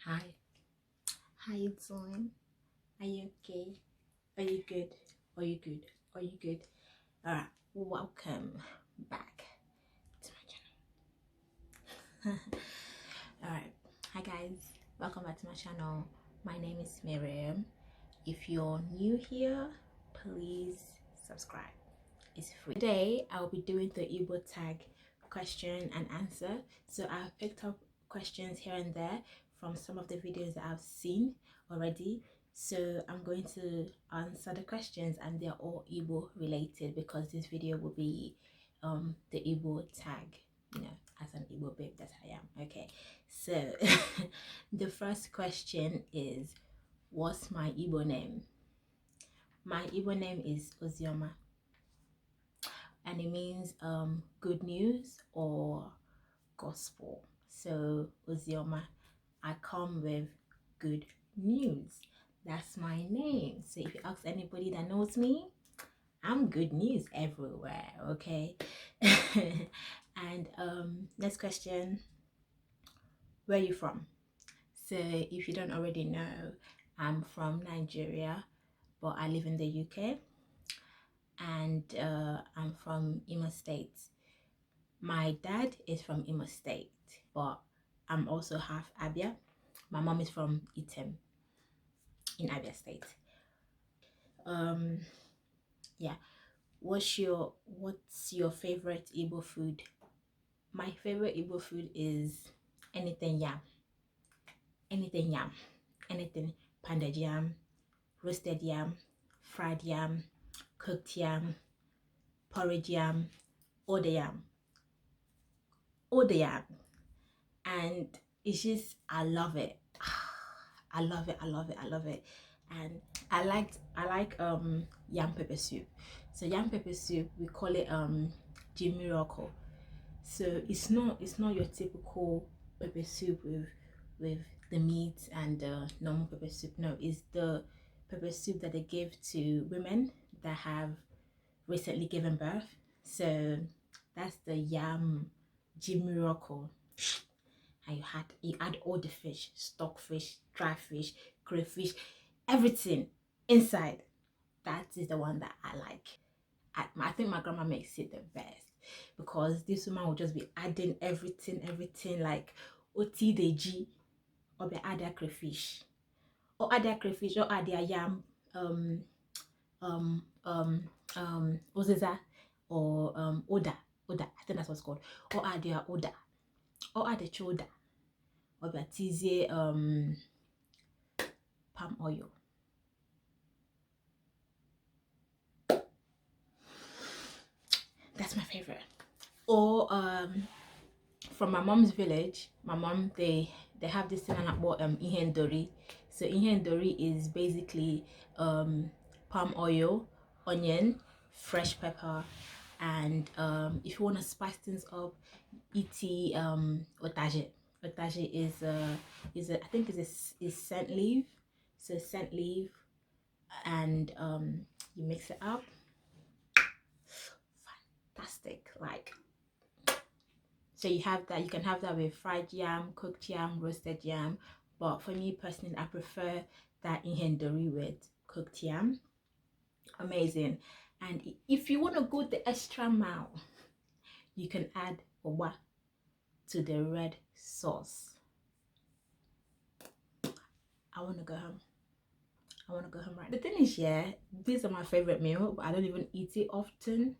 Hi, how you doing? Are you okay? Are you good? Are you good? Are you good? Alright, welcome back to my channel. Alright, hi guys, welcome back to my channel. My name is Miriam. If you're new here, please subscribe. It's free. Today I'll be doing the Igbo tag question and answer. So I've picked up questions here and there from some of the videos that I've seen already. So I'm going to answer the questions, and they're all Igbo related because this video will be the Igbo tag, as an Igbo babe that I am. Okay, so the first question is, what's my Igbo name? My Igbo name is Ozioma, and it means good news or gospel. So Ozioma, I come with good news. That's my name. So if you ask anybody that knows me, I'm good news everywhere. Okay. And next question, where are you from? So if you don't already know, I'm from Nigeria, but I live in the UK, and I'm from Imo State. My dad is from Imo State, but I'm also half Abia. My mom is from Item in Abia State. Yeah. What's your favorite Igbo food? My favorite Igbo food is anything yam. Anything yam. Anything pounded yam, roasted yam, fried yam, cooked yam, porridge yam, all the yam. All the yam. And it's just, I love it. I love it. And I like yam pepper soup. So yam pepper soup, we call it Miracle. So it's not your typical pepper soup with the meat and normal pepper soup. No, it's the pepper soup that they give to women that have recently given birth. So that's the yam Miracle. And you add all the fish, stockfish, dry fish, crayfish, everything inside. That is the one that I like. I think my grandma makes it the best, because this woman will just be adding everything like oti deji, or be add their crayfish, or add their yam oziza, or oda, I think that's what's called, or add their oda, or add the choda, or be tizie palm oil. That's my favorite. Or from my mom's village, my mom, they have this thing about ihendori. So ihendori is basically palm oil, onion, fresh pepper, and if you want to spice things up, iti otaje. Otaje is I think is scent leaf. So scent leaf, and you mix it up. Fantastic. Like, so you have that, you can have that with fried yam, cooked yam, roasted yam, but for me personally, I prefer that ihendori with cooked yam. Amazing. And if you want to go the extra mile, you can add owa to the red sauce. I want to go home. Right. The thing is, yeah, these are my favorite meal, but I don't even eat it often,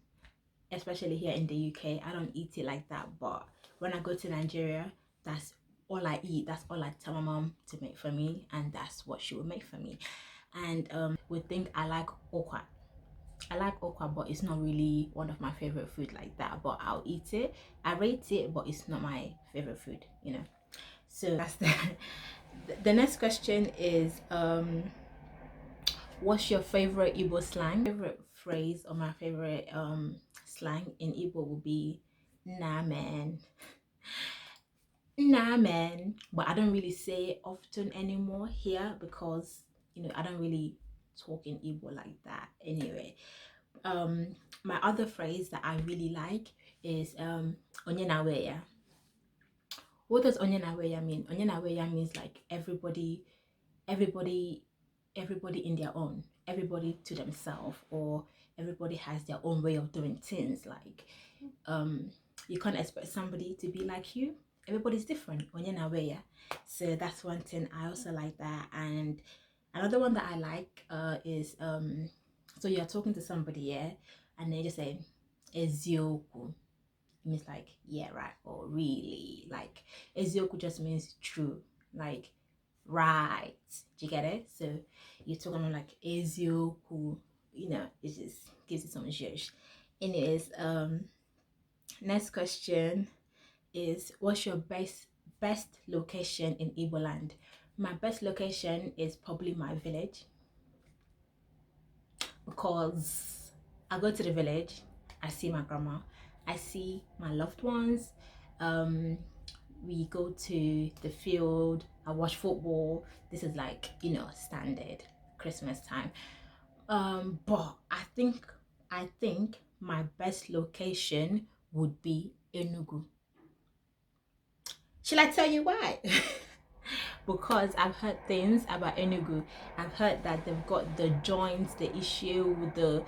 especially here in the UK. I don't eat it like that, but when I go to Nigeria, that's all I eat. That's all I tell my mom to make for me, and that's what she will make for me. And would think I like okwa. I like okwa, but it's not really one of my favorite food like that, but I'll eat it. I rate it, but it's not my favorite food, So that's the next question is what's your favorite Igbo slang? Favorite phrase, or my favorite slang in Igbo would be nah man. Nah man. But I don't really say it often anymore here, because I don't really talk in Igbo like that anyway. My other phrase that I really like is onye na we ya. What does onyenaweya mean? Onyenaweya means like everybody everybody in their own, everybody to themselves, or everybody has their own way of doing things. Like you can't expect somebody to be like you. Everybody's different. Onyenaweya. So that's one thing I also like that. And another one that I like is so you're talking to somebody, yeah, and they just say ezioku. It means like yeah, right, or really. Like ezioku just means true, like right. Do you get it? So you're talking about like ezioku, it just gives it some zhuzh. Anyways, next question is, what's your best location in Igbo land? My best location is probably my village, because I go to the village, I see my grandma, I see my loved ones, we go to the field, I watch football. This is like, standard Christmas time. But I think my best location would be Enugu. Shall I tell you why? Because I've heard things about Enugu. I've heard that they've got the joints, the issue with the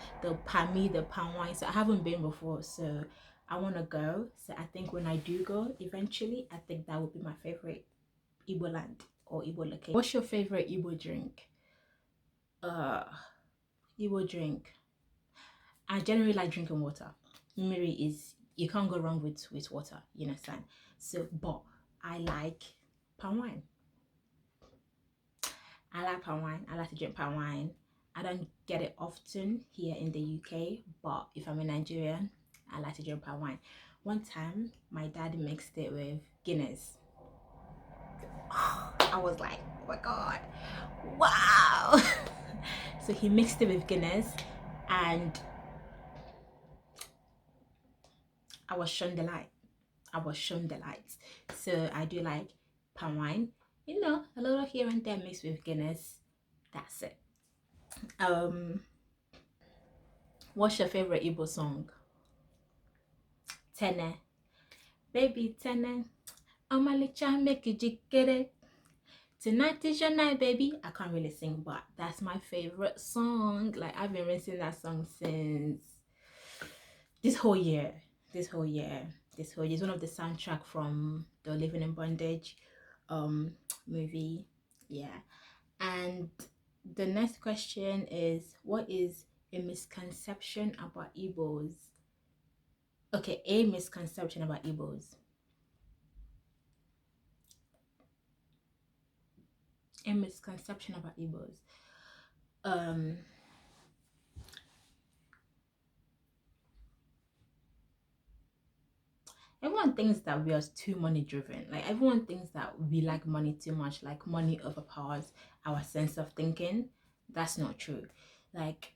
pami, the palm wine. So I haven't been before, so I want to go. So I think when I do go eventually, I think that would be my favorite Igbo land or Igbo location. What's your favorite Igbo drink? Igbo drink. I generally like drinking water. Miri is, you can't go wrong with water, you understand? So, but I like palm wine. I like palm wine. I like to drink palm wine. I don't get it often here in the UK, but if I'm in Nigeria, I like to drink palm wine. One time, my dad mixed it with Guinness. I was like, oh my god, wow. So he mixed it with Guinness, and I was shown the light. So I do like palm wine, a little here and there mixed with Guinness. That's it. What's your favorite Igbo song? Tene. Baby Tene. Omalicha make you jikere. Tonight is your night, baby. I can't really sing, but that's my favorite song. Like, I've been listening to that song since this whole year. It's one of the soundtrack from the Living in Bondage movie. Yeah. And the next question is, what is a misconception about Igbos? Okay, a misconception about Igbos. A misconception about Igbos. Everyone thinks that we are too money driven. Like, everyone thinks that we like money too much, like money overpowers our sense of thinking. That's not true. Like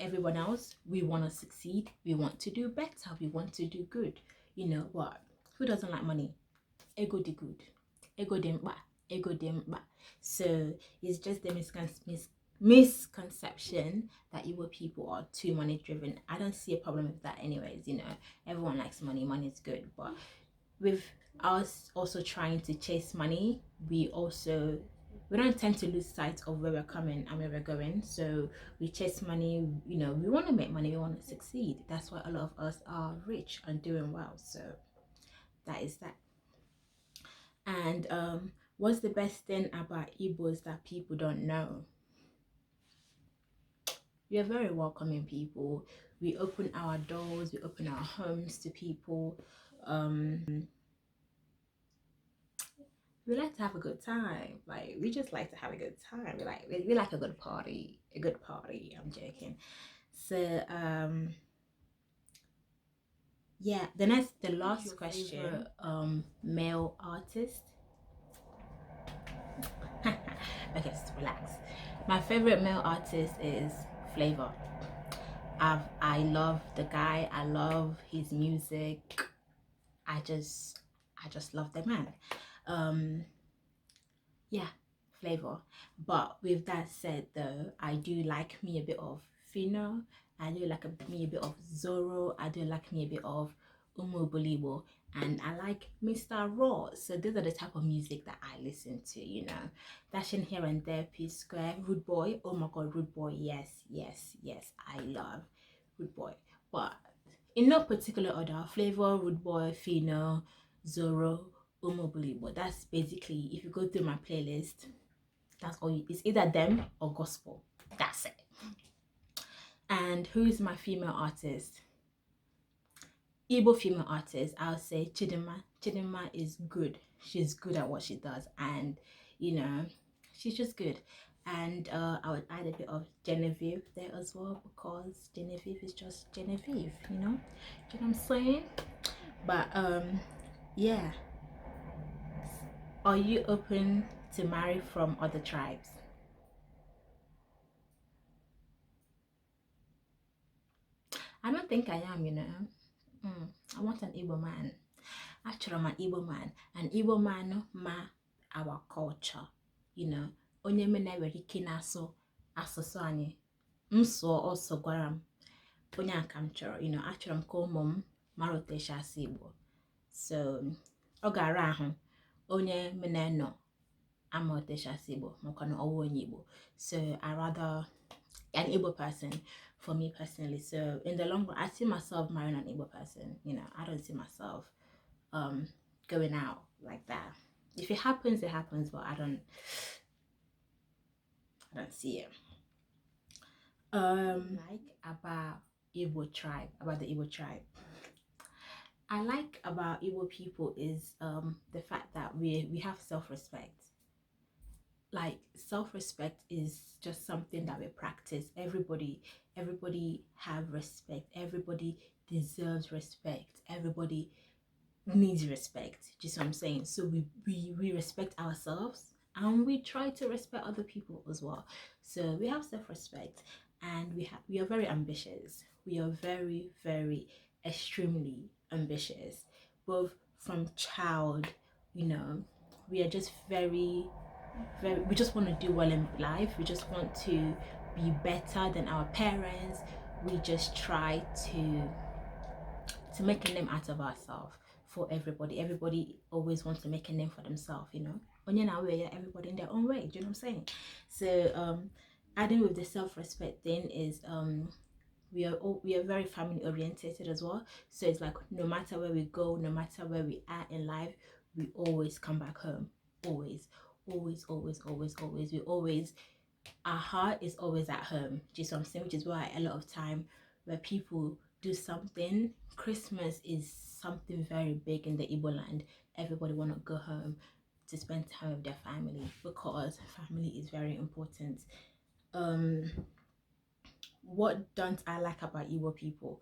everyone else, we want to succeed, we want to do better, we want to do good. You know what? Who doesn't like money? Ego di good. Ego dimba. Ego dimba. So it's just the misconception that Igbo people are too money driven. I don't see a problem with that anyways. Everyone likes money is good, but with us also trying to chase money, we don't tend to lose sight of where we're coming and where we're going. So we chase money, we want to make money, we want to succeed. That's why a lot of us are rich and doing well. So that is that. And what's the best thing about Igbos that people don't know? We are very welcoming people. We open our doors, we open our homes to people. We like to have a good time. Like, we just like to have a good time. We like a good party. I'm joking. So yeah, the last question. Favorite, male artist. Okay, just relax. My favorite male artist is Flavor. I love the guy. I love his music. I just love the man. Yeah, Flavor. But with that said, though, I do like me a bit of Fino. I do like me a bit of Zoro. I do like me a bit of Umubulibo. and I like Mr. Raw. So those are the type of music that I listen to, you know. Dashing here and there, P Square, Rude Boy. Oh my god, Rude Boy, yes, yes, yes. I love Rude Boy. But in no particular order, Flavor, Rude Boy, Fino, Zoro, Umobili. But that's basically, if you go through my playlist, that's all it's either them or gospel. That's it. And who is my female artist? Igbo female artist, I'll say Chidinma. Chidinma is good. She's good at what she does, and you know, she's just good. And I would add a bit of Genevieve there as well, because Genevieve is just Genevieve, you know. Do you know what I'm saying? But yeah. Are you open to marry from other tribes? I don't think I am, you know. I want an Igbo man. Actually, I'm an Igbo man. An Igbo man ma our culture, you know. Onye me na were ike na-asụ asụsụ anyị. M sụọ ọsọ gwara m onye a ka m chọrọ, you know. Achọrọ m ka ụmụ m mara otu esi asụ Igbo. So ọ ga-ara ahụ onye me na nọ ama otu esi asụ Igbo maka na ọwụ onye Igbo. So I rather an Igbo person for me personally. So in the long run, I see myself marrying an Igbo person. You know, I don't see myself going out like that. If it happens, it happens, but I don't see it. Like about Igbo tribe, about the Igbo tribe. I like about Igbo people is the fact that we have self-respect. Like self-respect is just something that we practice. Everybody have respect. Everybody deserves respect. Everybody needs respect. Just what I'm saying. So we respect ourselves and we try to respect other people as well. So we have self-respect, and we are very ambitious. We are very, very extremely ambitious, both from child, you know. We are just very, we just want to do well in life. We just want to be better than our parents. We just try to make a name out of ourselves for everybody. Everybody always wants to make a name for themselves, you know. Everybody in their own way. Do you know what I'm saying? So adding with the self-respect thing is we are very family orientated as well. So it's like no matter where we go, no matter where we are in life, we always come back home. Always, always, always, always, always. We always, our heart is always at home. Do you know what I'm saying? Which is why a lot of time where people do something, Christmas is something very big in the Igbo land. Everybody want to go home to spend time with their family, because family is very important. What don't I like about Igbo people?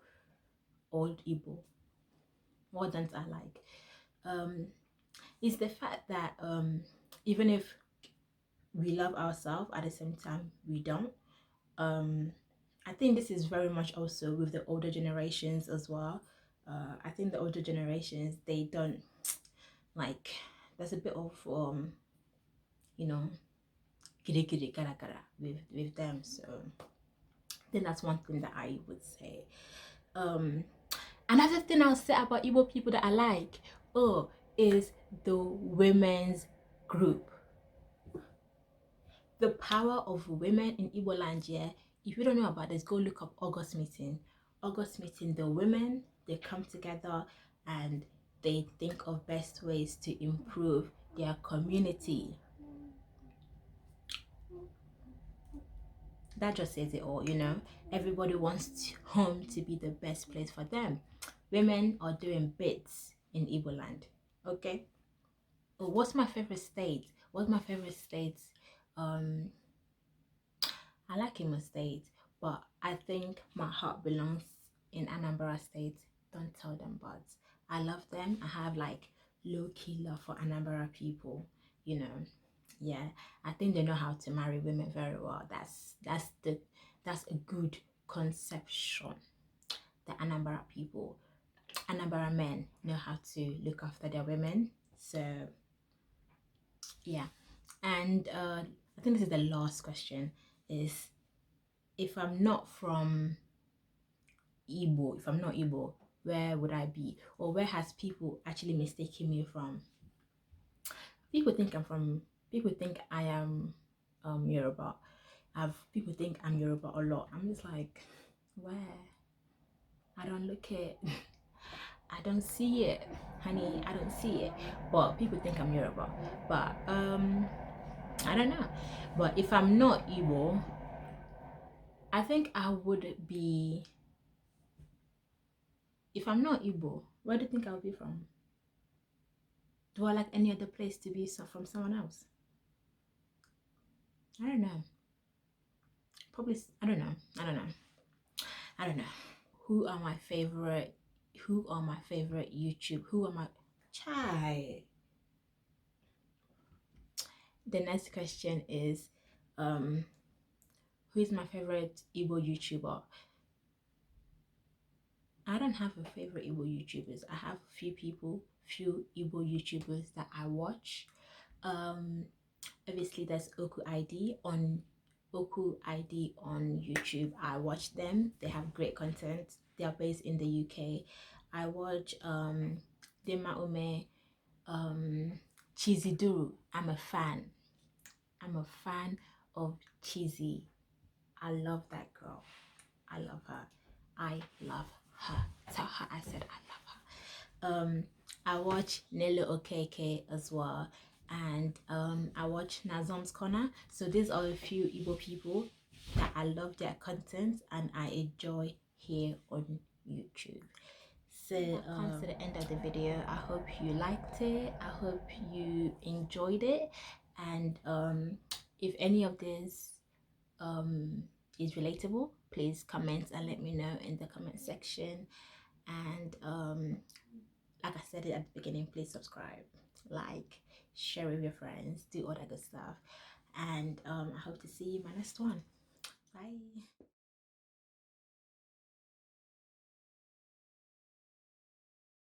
Old Igbo. What don't I like? Is the fact that even if we love ourselves, at the same time we don't. I think this is very much also with the older generations as well. I think the older generations, they don't like, there's a bit of you know, kiri kiri kara kara with them. So I think that's one thing that I would say. Another thing I'll say about Igbo people that I like, is the women's group. The power of women in Igbo land, yeah. If you don't know about this, go look up August meeting. August meeting, the women, they come together and they think of best ways to improve their community. That just says it all, you know. Everybody wants home to be the best place for them. Women are doing bits in Igbo land. Okay. Oh, what's my favorite state? What's my favorite state? I like Imo State, but I think my heart belongs in Anambra State. Don't tell them, but I love them. I have like low-key love for Anambra people, you know. Yeah, I think they know how to marry women very well. That's a good conception. The Anambra people, Anambra men know how to look after their women. So yeah, and I think this is the last question, is if I'm not from Igbo, if I'm not Igbo, where would I be? Or where has people actually mistaken me from? People think I am Yoruba. People think I'm Yoruba a lot. I'm just like, where? I don't look it. I don't see it, honey. I don't see it. But people think I'm Yoruba. But I don't know. But if I'm not Igbo, I think I would be. If I'm not Igbo, where do you think I would be from? Do I like any other place to be from someone else? I don't know. Probably. I don't know. I don't know. I don't know. Who are my favorite? Who are my favorite YouTube? Who are my chai? The next question is, who is my favorite Igbo YouTuber? I don't have a favorite Igbo YouTubers. I have a few Igbo YouTubers that I watch. Obviously there's Okwu ID on YouTube. I watch them. They have great content. They are based in the UK. I watch Dema Ome, Cheesy Duru. I'm a fan. I'm a fan of Cheesy. I love that girl. I love her. I love her. Tell her I said I love her. I watch Nelo Okeke as well, and I watch Nazom's Corner. So these are a few Igbo people that I love their content and I enjoy here on YouTube. So that comes to the end of the video. I hope you liked it. I hope you enjoyed it, and if any of this is relatable, please comment and let me know in the comment section. And like I said it at the beginning, please subscribe, like, share with your friends, do all that good stuff. And I hope to see you in my next one. Bye.